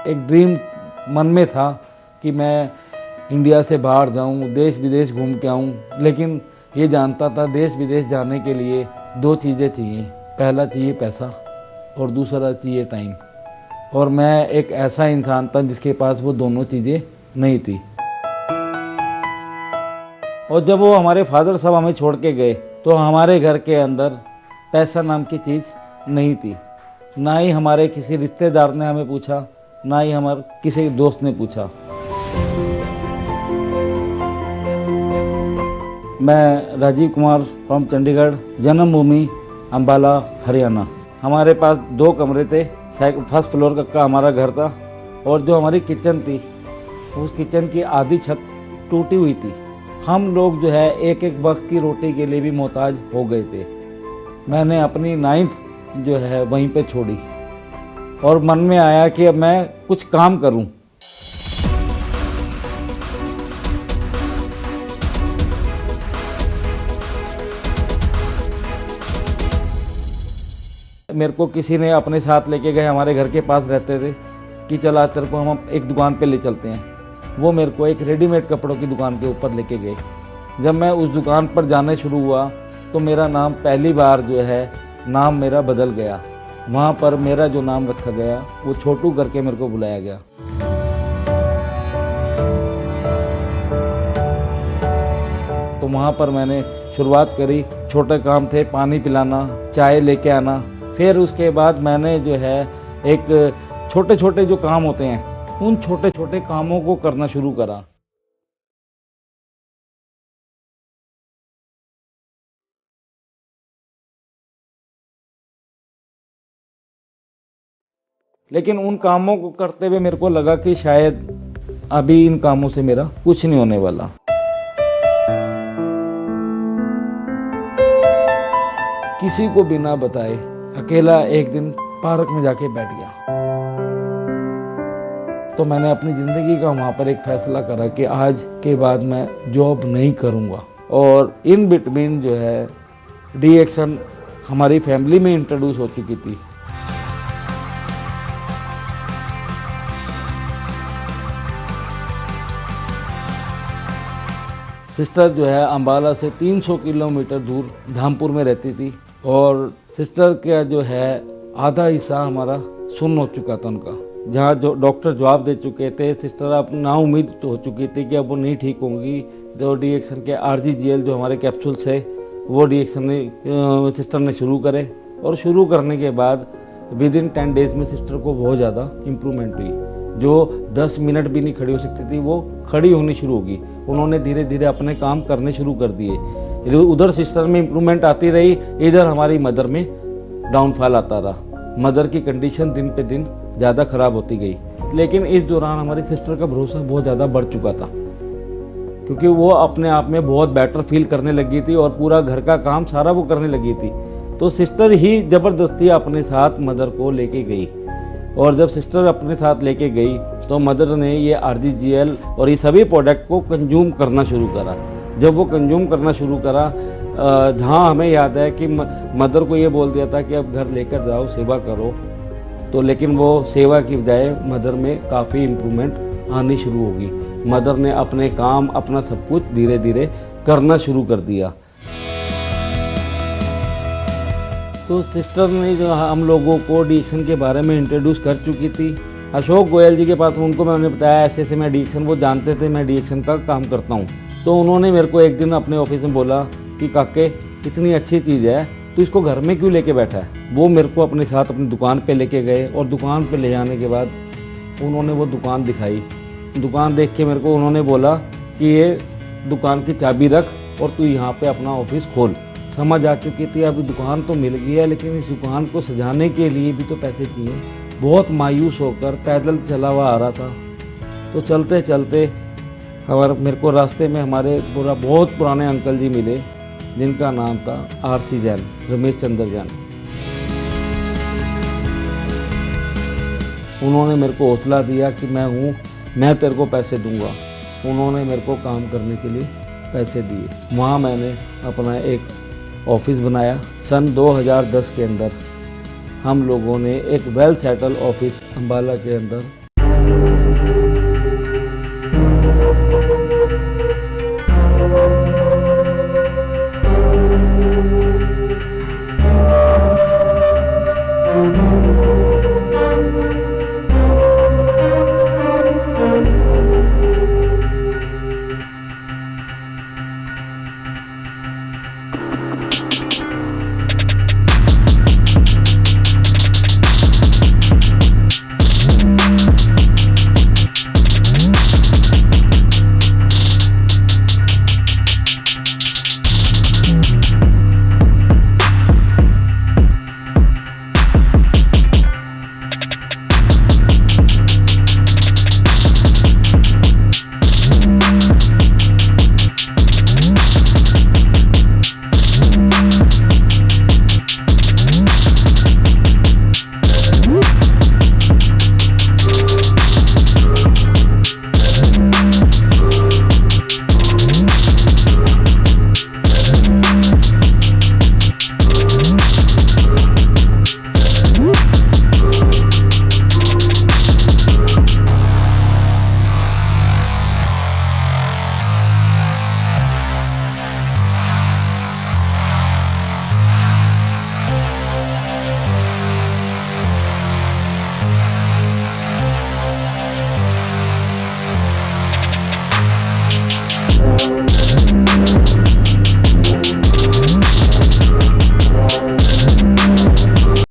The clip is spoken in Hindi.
एक ड्रीम मन में था कि मैं इंडिया से बाहर जाऊं, देश विदेश घूम के आऊं, लेकिन ये जानता था देश विदेश जाने के लिए दो चीज़ें चाहिए। पहला चाहिए पैसा और दूसरा चाहिए टाइम। और मैं एक ऐसा इंसान था जिसके पास वो दोनों चीज़ें नहीं थी। और जब वो हमारे फादर साहब हमें छोड़ के गए तो हमारे घर के अंदर पैसा नाम की चीज़ नहीं थी। ना ही हमारे किसी रिश्तेदार ने हमें पूछा, ना ही हमारे किसी दोस्त ने पूछा। मैं राजीव कुमार फ्रॉम चंडीगढ़, जन्मभूमि अम्बाला, हरियाणा। हमारे पास 2 कमरे थे। फर्स्ट फ्लोर का हमारा घर था और जो हमारी किचन थी उस किचन की आधी छत टूटी हुई थी। हम लोग जो है एक एक वक्त की रोटी के लिए भी मोहताज हो गए थे। मैंने अपनी 9th जो है वहीं पे छोड़ी और मन में आया कि अब मैं कुछ काम करूं। मेरे को किसी ने अपने साथ लेके गए, हमारे घर के पास रहते थे, कि चला तेरे को हम एक दुकान पे ले चलते हैं। वो मेरे को एक रेडीमेड कपड़ों की दुकान के ऊपर लेके गए। जब मैं उस दुकान पर जाने शुरू हुआ तो मेरा नाम पहली बार जो है नाम मेरा बदल गया। वहाँ पर मेरा जो नाम रखा गया वो छोटू करके मेरे को बुलाया गया। तो वहाँ पर मैंने शुरुआत करी। छोटे काम थे, पानी पिलाना, चाय लेके आना। फिर उसके बाद मैंने जो है एक छोटे छोटे जो काम होते हैं उन छोटे छोटे कामों को करना शुरू करा। लेकिन उन कामों को करते हुए मेरे को लगा कि शायद अभी इन कामों से मेरा कुछ नहीं होने वाला। किसी को बिना बताए अकेला एक दिन पार्क में जाके बैठ गया। तो मैंने अपनी ज़िंदगी का वहाँ पर एक फ़ैसला करा कि आज के बाद मैं जॉब नहीं करूँगा। और इन बिटवीन जो है डी एक्शन हमारी फैमिली में इंट्रोड्यूस हो चुकी थी। सिस्टर जो है अम्बाला से 300 किलोमीटर दूर धामपुर में रहती थी और सिस्टर का जो है आधा हिस्सा हमारा सुन्न हो चुका था उनका। जहाँ जो डॉक्टर जवाब दे चुके थे, सिस्टर अब नाउम्मीद हो चुकी थी कि अब वो नहीं ठीक होंगी। जो डी एक्शन के RGGL जो हमारे कैप्सूल्स है वो डी एक्शन ने सिस्टर ने शुरू करे और शुरू करने के बाद विद इन 10 डेज़ में सिस्टर को बहुत ज़्यादा इम्प्रूवमेंट हुई। जो 10 मिनट भी नहीं खड़ी हो सकती थी वो खड़ी होनी शुरू होगी। उन्होंने धीरे धीरे अपने काम करने शुरू कर दिए। उधर सिस्टर में इम्प्रूवमेंट आती रही, इधर हमारी मदर में डाउनफॉल आता रहा। मदर की कंडीशन दिन पे दिन ज़्यादा ख़राब होती गई। लेकिन इस दौरान हमारी सिस्टर का भरोसा बहुत ज़्यादा बढ़ चुका था क्योंकि वो अपने आप में बहुत बेटर फील करने लगी थी और पूरा घर का काम सारा वो करने लगी थी। तो सिस्टर ही ज़बरदस्ती अपने साथ मदर को लेके गई और जब सिस्टर अपने साथ लेके गई तो मदर ने ये RGGL और ये सभी प्रोडक्ट को कंज्यूम करना शुरू करा। जब वो कंज्यूम करना शुरू करा, जहाँ हमें याद है कि मदर को ये बोल दिया था कि अब घर लेकर जाओ, सेवा करो। तो लेकिन वो सेवा की बजाय मदर में काफ़ी इम्प्रूवमेंट आनी शुरू होगी। मदर ने अपने काम, अपना सब कुछ धीरे धीरे करना शुरू कर दिया। तो सिस्टर ने जो हम लोगों को डी एक्शन के बारे में इंट्रोड्यूस कर चुकी थी। अशोक गोयल जी के पास उनको मैंने बताया ऐसे ऐसे मैं डी एक्शन, वो जानते थे मैं डी एक्शन का काम करता हूँ। तो उन्होंने मेरे को एक दिन अपने ऑफिस में बोला कि काके इतनी अच्छी चीज़ है तो इसको घर में क्यों लेके बैठा है। वो मेरे को अपने साथ अपनी दुकान पे लेके गए और दुकान पे ले जाने के बाद उन्होंने वो दुकान दिखाई। दुकान देख के मेरे को उन्होंने बोला कि ये दुकान की चाबी रख और तू यहाँ पे अपना ऑफिस खोल। समझ आ चुकी थी अब दुकान तो मिल गई है लेकिन इस दुकान को सजाने के लिए भी तो पैसे चाहिए। बहुत मायूस होकर पैदल चला हुआ आ रहा था। तो चलते चलते मेरे को रास्ते में हमारे बहुत पुराने अंकल जी मिले जिनका नाम था RC जैन, रमेश चंद्र जैन। उन्होंने मेरे को हौसला दिया कि मैं हूँ, मैं तेरे को पैसे दूंगा। उन्होंने मेरे को काम करने के लिए पैसे दिए। वहाँ मैंने अपना एक ऑफिस बनाया। सन 2010 के अंदर हम लोगों ने एक वेल सेटल ऑफिस अम्बाला के अंदर